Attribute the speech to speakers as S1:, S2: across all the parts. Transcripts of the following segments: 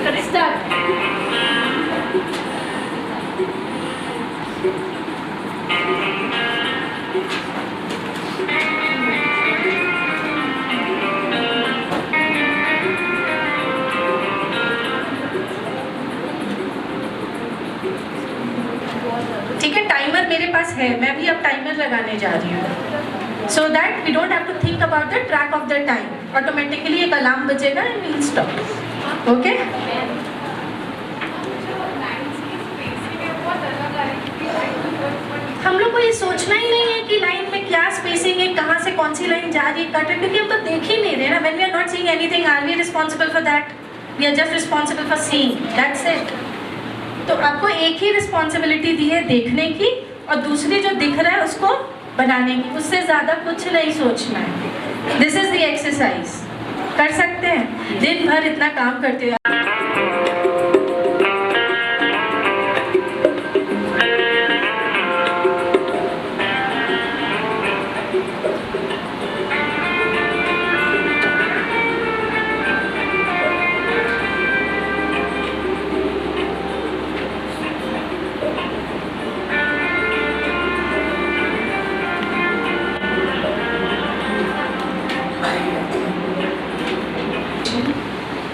S1: ठीक है, टाइमर मेरे पास है, मैं भी अब टाइमर लगाने जा रही हूँ, so that we don't have to think about the track of the time. Automatically एक अलार्म बजेगा and we will stop. Okay, हम लोग को ये सोचना ही नहीं है कि लाइन में क्या स्पेसिंग है, कहाँ से कौन सी लाइन जा रही है, कट है, क्योंकि हम तो देख ही नहीं रहे ना। When we are not seeing anything, are we responsible for that? We are just responsible for seeing, that's it. तो आपको एक ही रिस्पॉन्सिबिलिटी दी है, देखने की, और दूसरी जो दिख रहा है उसको बनाने की, उससे ज़्यादा कुछ नहीं सोचना है। This is the exercise. कर सकते हैं, दिन भर इतना काम करते हैं।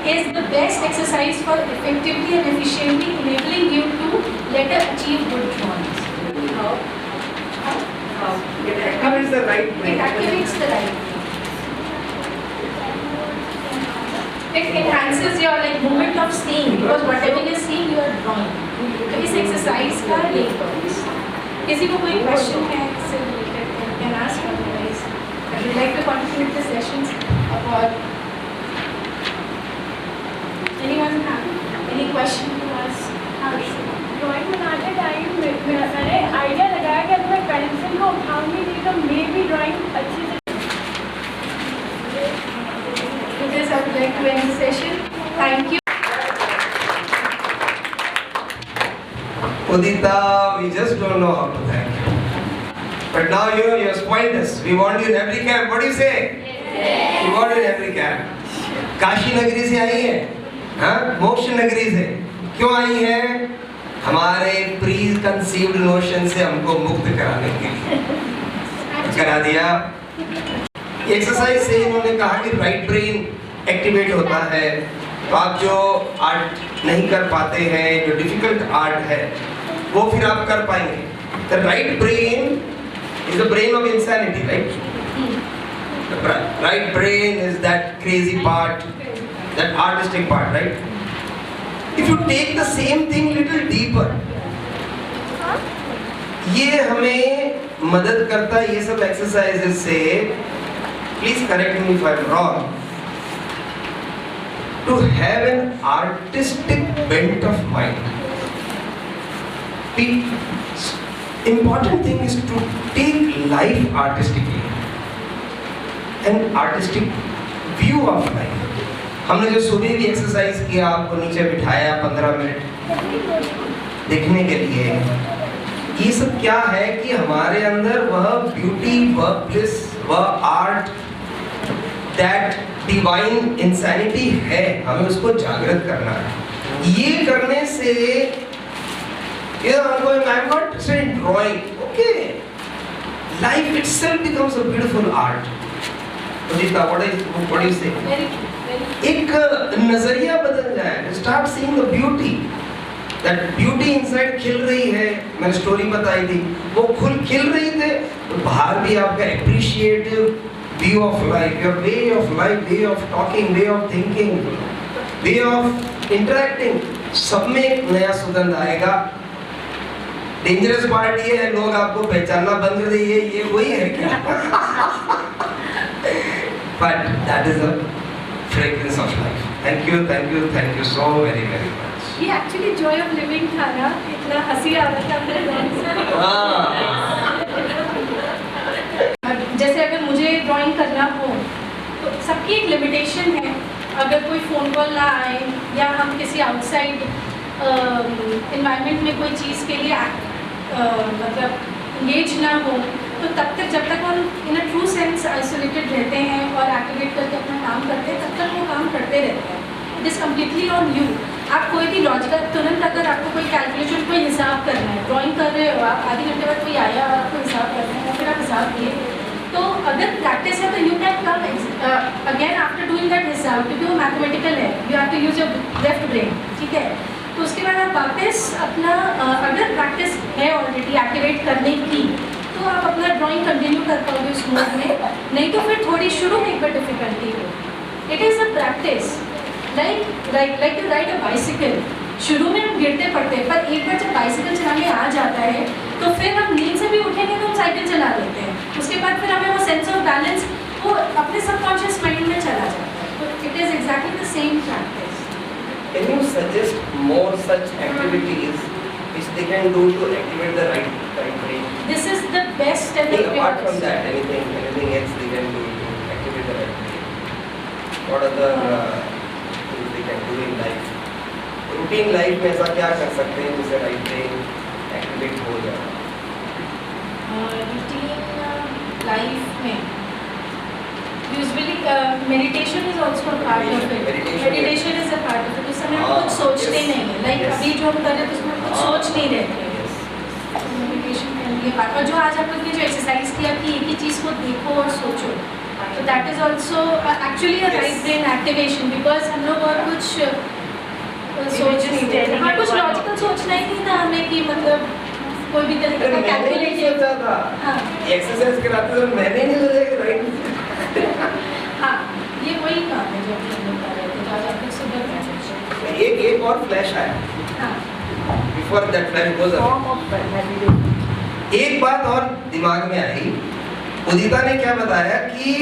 S1: Is the best exercise for effectively and efficiently enabling you to later achieve good drawings. How?
S2: It activates the right brain.
S1: It activates the right brain. It enhances your movement of seeing, because whatever you are seeing, you are drawing. तो इस exercise का यही purpose। किसी को कोई question है इससे related, can ask otherwise. Would you like to continue the sessions about? Anyone have any question to ask?
S3: Drawing बनाते टाइम मैंने आइडिया लगाया कि अगर मैं पेंसिल को उठाऊंगी नहीं तो मे भी ड्राइंग अच्छी से।
S1: With this, I would like to end the session. Thank you.
S2: Udita, we just don't know how to thank you. But now you have spoiled us. We want you in every camp. What do you say? Yes. We want you in every camp. Kashi नगरी से आई है, हाँ? मोक्ष नगरी से क्यों आई है? हमारे प्री कंसीव्ड नोशन से हमको मुक्त कराने के लिए करा दिया। एक्सरसाइज से इन्होंने कहा कि राइट ब्रेन एक्टिवेट होता है, तो आप जो आर्ट नहीं कर पाते हैं, जो डिफिकल्ट आर्ट है, वो फिर आप कर पाएंगे। The right brain is the brain of insanity, right? The right brain is that crazy part, that artistic part, right? If you take the same thing little deeper, ये हमें मदद करता है ये सब एक्सरसाइजेस से। Please correct me if I'm wrong. To have an artistic bent of mind. The important thing is to take life artistically. An artistic view of life. हमने जो सुबह भी एक्सरसाइज किया, आपको नीचे बिठाया 15 मिनट देखने के लिए, ये सब क्या है कि हमारे अंदर वह ब्यूटी, वह ब्लिस, वह आर्ट, दैट डिवाइन इंसैनिटी है, हमें उसको जागृत करना है। ये करने से I'm not saying drawing, okay, life itself becomes a beautiful art. Udita, what do you say?
S1: Very true.
S2: एक नजरिया बदल जाए, start seeing the beauty, that beauty inside खिल रही है। मैंने स्टोरी बताई थी, वो खुल खिल रही थे, तो बाहर भी आपका appreciative view of life, your way of life, way of talking, way of thinking, way of interacting, सब में एक नया सुगंध आएगा। डेंजरस पार्ट ये है, लोग आपको पहचानना बंद कर दिए, ये वही है क्या? But that is the fragrance of life. Thank you so very much.
S1: ये एक्चुअली जॉय ऑफ लिविंग था ना, इतना हंसी आ रहा था मेरे मन से। जैसे अगर मुझे ड्राइंग करना हो तो सबकी एक लिमिटेशन है। अगर कोई फ़ोन कॉल ना आए या हम किसी आउटसाइड इन्वायरमेंट में कोई चीज़ के लिए मतलब इंगेज ना हो, तो तब तक जब तक हम इन अ ट्रू सेंस आइसोलेटेड रहते हैं और एक्टिवेट करके अपना काम करते हैं, तब तक वो काम करते रहते हैं। It is completely on you आप कोई भी लॉजिकल तुरंत अगर आपको कोई कैलकुलेशन कोई हिसाब करना है, ड्राइंग कर रहे हो आप, आधे घंटे बाद कोई आया और आपको हिसाब करना है, फिर आप हिसाब किए, तो अगर प्रैक्टिस है तो you can come again after doing that हिसाब, क्योंकि वो मैथमेटिकल है, you have to use your left brain, ठीक है। तो उसके बाद आप वापस अपना अगर प्रैक्टिस है ऑलरेडी एक्टिवेट करने की, तो आप अपना ड्राइंग कंटिन्यू कर पाओगे उस मोड में, नहीं तो फिर थोड़ी शुरू में एक बार डिफिकल्टी हो। It is a practice, like to ride a bicycle. शुरू में हम गिरते पड़ते हैं, पर एक बार जब बाइसिकल चलाने आ जाता है तो फिर हम नींद से भी उठेंगे तो हम साइकिल चला लेते हैं, उसके बाद फिर हमें वो सेंस ऑफ बैलेंस वो अपने सबकॉन्शियस माइंड में चला जाता है। तो it is exactly the same practice.
S2: Can you suggest more such activities which they can do to activate the right brain?
S1: This is the best and the
S2: Apart from
S1: purest.
S2: that, anything else they can do to activate the right brain? What other things they can do in life? Routine life में ऐसा क्या कर सकते हैं जिससे right brain activate हो जाए?
S1: Routine life में usually meditation is also part of it. Meditation is a part of it. उस समय हम कुछ सोचते नहीं है, लाइक अभी जो हम कर रहे हैं उसमें हम कुछ सोच नहीं रहे थे। Meditation can be part. और जो आज आप लोग ने जो एक्सरसाइज किया कि एक ही चीज़ को देखो और सोचो, तो that is also actually a right brain activation, because हम लोग और कुछ सोच नहीं थे। हाँ, कुछ लॉजिकल सोचना ही नहीं था हमें कि मतलब कोई भी तरीके का कैलकुलेशन।
S2: सोचा था
S1: हाँ
S2: एक्सरसाइज कराते तो मैंने नहीं सोचा कि राइट।
S1: हाँ, ये वही काम है जो हम लोग कर रहे थे, जो आज आप लोग सुबह कर रहे थे।
S2: एक और फ्लैश आया
S1: हाँ
S2: बिफोर दैट फ्लैश गोज एक बात और दिमाग में आई। उदिता ने क्या बताया कि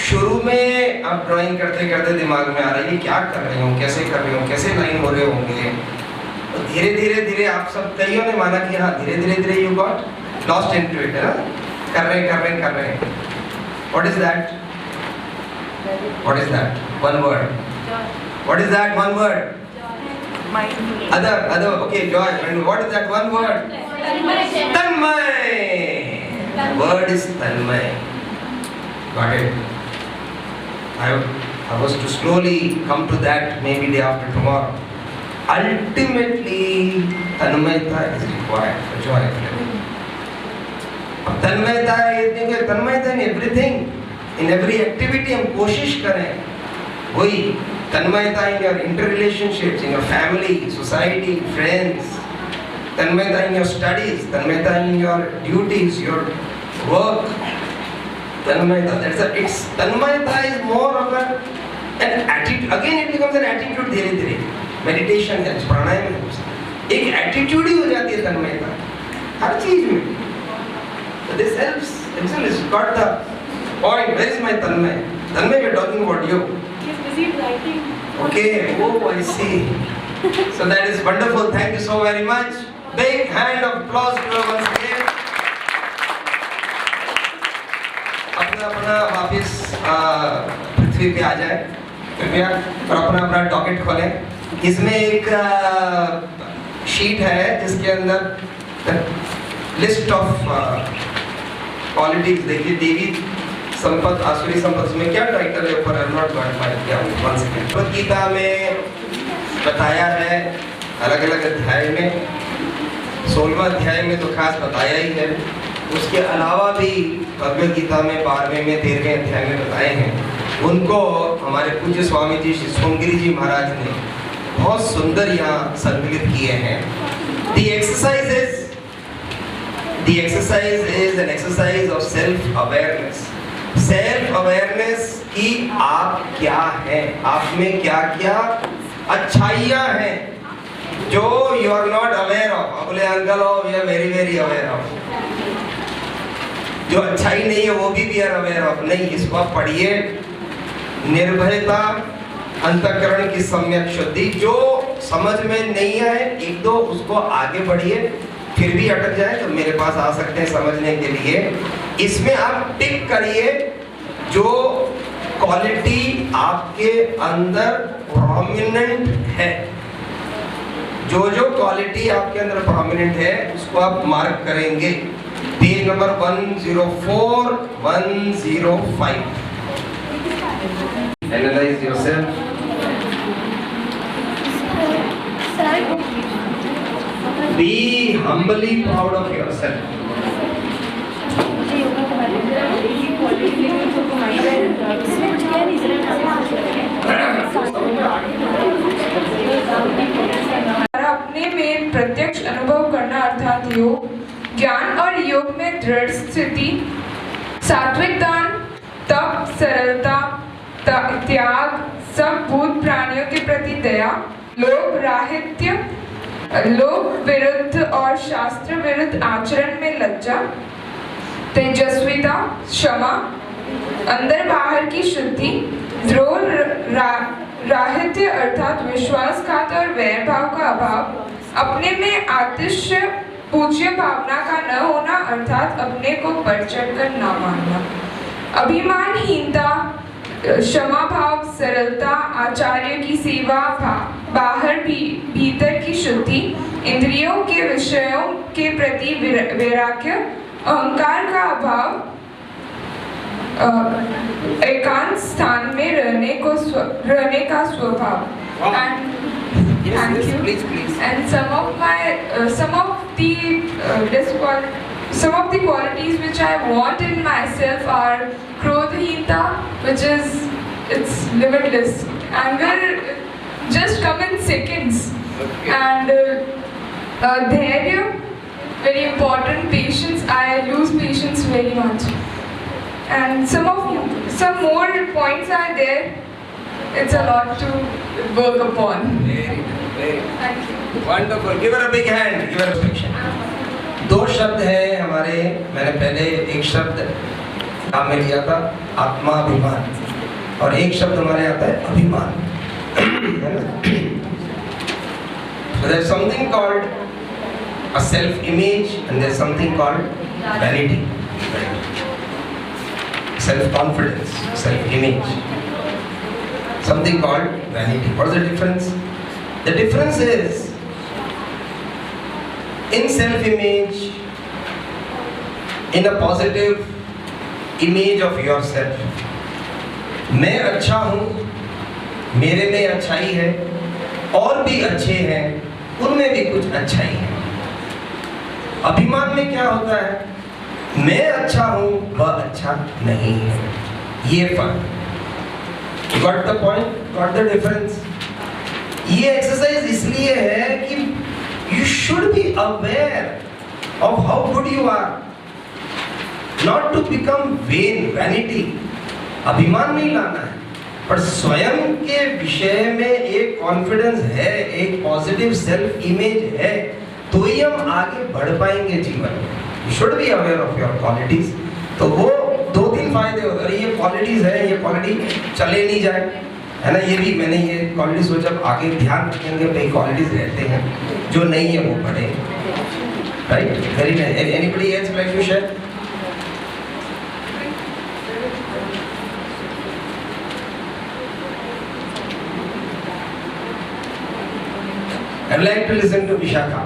S2: शुरू में आप ड्राइंग करते करते दिमाग में आ रही है क्या कर रही हूँ, कैसे कर रही हूँ, कैसे लाइन हो रहे होंगे। तो धीरे धीरे धीरे आप सब कईयों ने माना कि हाँ धीरे धीरे धीरे you got lost into it, है ना। कर रहे हैं What is that? What is that? One word. What is that one word? Other. Okay, joy. And what is that one word? Tanmay. The word is Tanmay. Got it? I was to slowly come to that maybe day after tomorrow. Ultimately, Tanmayata is required for joy. तन्मयता है, तन्मयता in everything, in every activity हम कोशिश करें वही तन्मयता in your inter relationships, in your family, society, friends, तन्मयता in your studies, तन्मयता in your duties, your work, तन्मयता इट्स तन्मयता is more of an attitude. Again it becomes an attitude. धीरे धीरे मेडिटेशन है, प्राणायाम है, एक एटीट्यूड ही हो जाती है तन्मयता हर चीज में। So this helps. It's got the point. Where is my Tanmay? Tanmay, we're talking about you.
S3: He's busy writing.
S2: Okay. Oh, I see. So that is wonderful. Thank you so very much. Big hand of applause to her once again. अपना वापिस पृथ्वी पे आ जाए कृपया और अपना docket खोलें। इसमें एक शीट है जिसके अंदर लिस्ट ऑफ क्वालिटीज देखिए। देवी संपत, आसुरी संपत में क्या टाइटल है ऊपर? I am not got my क्या वन सेकंड। भगवद गीता में बताया है अलग अलग अध्याय में, 16वां अध्याय में तो खास बताया ही है। उसके अलावा भी भगवद गीता में 12वें में 13वें अध्याय में बताए हैं। उनको हमारे पूज्य स्वामी जी श्री सोमगिरी जी महाराज ने बहुत सुंदर यहाँ संकलित किए हैं। The exercise is an exercise of self-awareness. Self-awareness कि आप क्या हैं, आप में क्या क्या अच्छाइयाँ हैं जो you are not aware of। आप बोले अंकल हो, we are very very aware of। जो अच्छाई नहीं है वो भी we are aware of। नहीं, इसको आप पढ़िए। निर्भयता, अंतःकरण की सम्यक शुद्धि। जो समझ में नहीं आए एक दो उसको आगे बढ़िए, फिर भी अटक जाए तो मेरे पास आ सकते हैं समझने के लिए। इसमें आप टिक करिए जो क्वालिटी आपके अंदर प्रोमिनेंट है। जो क्वालिटी आपके अंदर प्रोमिनेंट है उसको आप मार्क करेंगे। Page number 104, 105। Analyze yourself. Be humbly proud of yourself.
S4: अपने में प्रत्यक्ष अनुभव करना अर्थात योग, ज्ञान और योग में दृढ़ स्थिति, सात्विक दान, तप, सरलता, त्याग, सब भूत प्राणियों के प्रति दया, लोभ राहित्य, लोभ विरुद्ध और शास्त्र विरुद्ध आचरण में लज्जा, तेजस्विता, क्षमा, अंदर बाहर की शुद्धि, द्रोह राहित्य अर्थात विश्वासघात और वैर भाव का अभाव, अपने में आतिश्य पूज्य भावना का न होना अर्थात अपने को बढ़ चढ़कर न मानना, अभिमानहीनता, क्षमा भाव, सरलता, आचार्य की सेवा, बाहर भीतर की शुद्धि, इंद्रियों के विषयों के प्रति वैराग्य, अहंकार का अभाव, एकांत स्थान में रहने का स्वभाव. Thank you. Please. And some of the qualities which I want in myself are krodhita, which is it's limitless. Anger just come in seconds. Okay. And dhairya, very important. Patience, I lose patience very much. And some more points are there. It's a lot to work upon.
S2: Very good.
S4: Thank you.
S2: Wonderful. Give her a big hand. Give her a section. दो शब्द है हमारे, मैंने पहले एक शब्द नाम में लिया था आत्माभिमान, और एक शब्द हमारे आता है अभिमान. So there's something called a self-image and there's something called vanity. Self-confidence, self-image. Something called vanity. What is the difference? The difference is in self-image, in a positive image of yourself. मैं अच्छा हूँ, मेरे में अच्छाई है, और भी अच्छे हैं, उनमें भी कुछ अच्छाई है. अभिमान में क्या होता है? मैं अच्छा हूँ, वह अच्छा नहीं है. ये फर्क. Got the point? Got the difference? ये एक्सरसाइज इसलिए है कि you should be aware of how good you are, not to become vain, vanity. अभिमान नहीं लाना है, पर स्वयं के विषय में एक कॉन्फिडेंस है, एक पॉजिटिव सेल्फ इमेज है, तो ही हम आगे बढ़ पाएंगे जीवन में. You should be aware of your qualities. तो वो दो तीन फायदे होते हैं. ये क्वालिटीज है, ये क्वालिटी चले नहीं जाए, है ना. ये भी मैंने ये क्वालिटी सोचा आगे ध्यान रखेंगे. कई क्वालिटीज रहते हैं जो नहीं है वो पढ़े. Right. Very nice. Anybody else like to share? I would like to listen to Vishakha.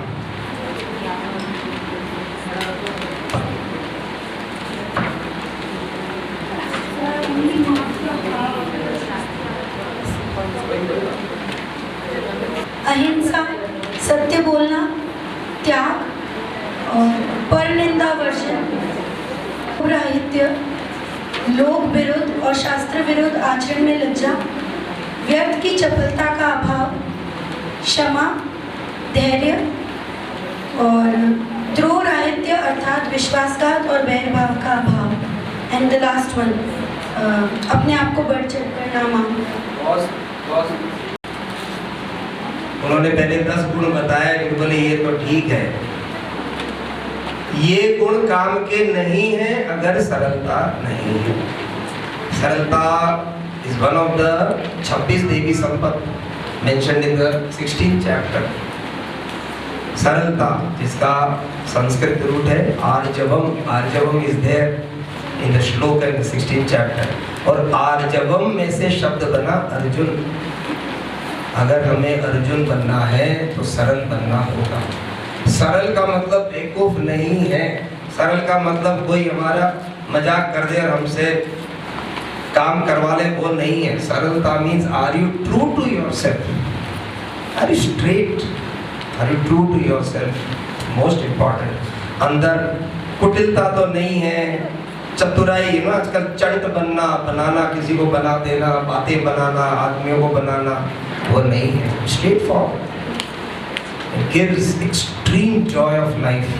S1: अहिंसा, सत्य बोलना, त्याग और परनिंदा वर्जन, राहित्य, लोक विरुद्ध और शास्त्र विरुद्ध आचरण में लज्जा, व्यर्थ की चपलता का अभाव, क्षमा, धैर्य और द्रोह राहित्य अर्थात विश्वासघात और वैरभाव का अभाव. एंड द लास्ट वन, अपने आप को बढ़ चढ़कर ना मानना.
S2: उन्होंने पहले 10 गुण बताया कि बोले ये तो ठीक है, ये गुण काम के नहीं है अगर सरलता नहीं है. सरलता is one of the 26 देवी संपत्ति mentioned in the 16th chapter. सरलता जिसका संस्कृत रूट है आर्जवम. आर्जवम is there in the श्लोक in the 16th chapter. और आर्जवम में से शब्द बना अर्जुन. अगर हमें अर्जुन बनना है तो सरल बनना होगा. सरल का मतलब बेवकूफ नहीं है. सरल का मतलब कोई हमारा मजाक कर दे और हमसे काम करवा ले, वो नहीं है. सरलता means are you true to yourself. Are you straight? Are you true to yourself? Most important. अंदर कुटिलता तो नहीं है, चतुराई ना, आजकल चंट बनना, बनाना, किसी को बना देना, बातें बनाना, आदमियों को बनाना, वो नहीं है. Straight forward. It gives extreme joy of life.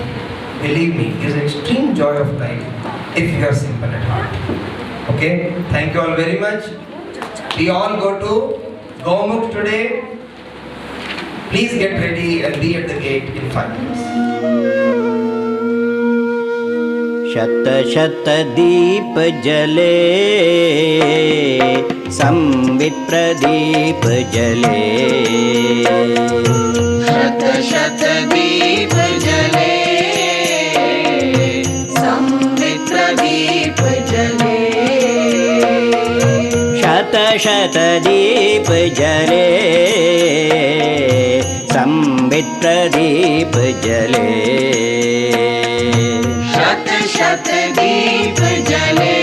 S2: Believe me, it gives extreme joy of life if you are simple at heart. Okay? Thank you all very much. We all go to Gomukh today. Please get ready and be at the gate in 5 minutes.
S5: शत शत दीप जले, संवित प्रदीप जले.
S6: शत शत दीप जले, संवित प्रदीप जले.
S5: शत शत दीप जले, संवित प्रदीप जले.
S6: शत शत दीप जले,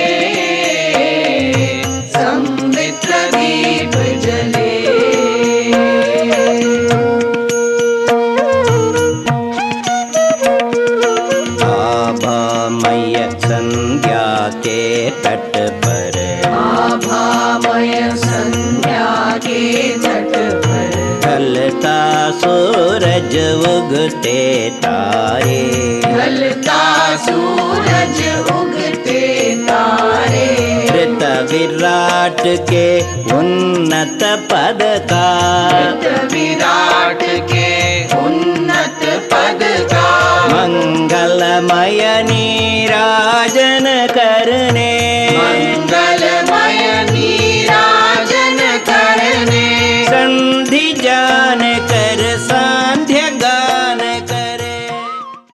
S6: संवित प्रदीप जले.
S5: आभामय संध्या के तट पर,
S6: आभामय संध्या के तट पर,
S5: ढलता सूरज उगते तारे.
S6: ढलता सूरज उगते तारे.
S5: ऋत विराट के उन्नत पद का,
S6: ऋत विराट के उन्नत पद का,
S5: मंगलमय नीराजन करने.
S6: मंगल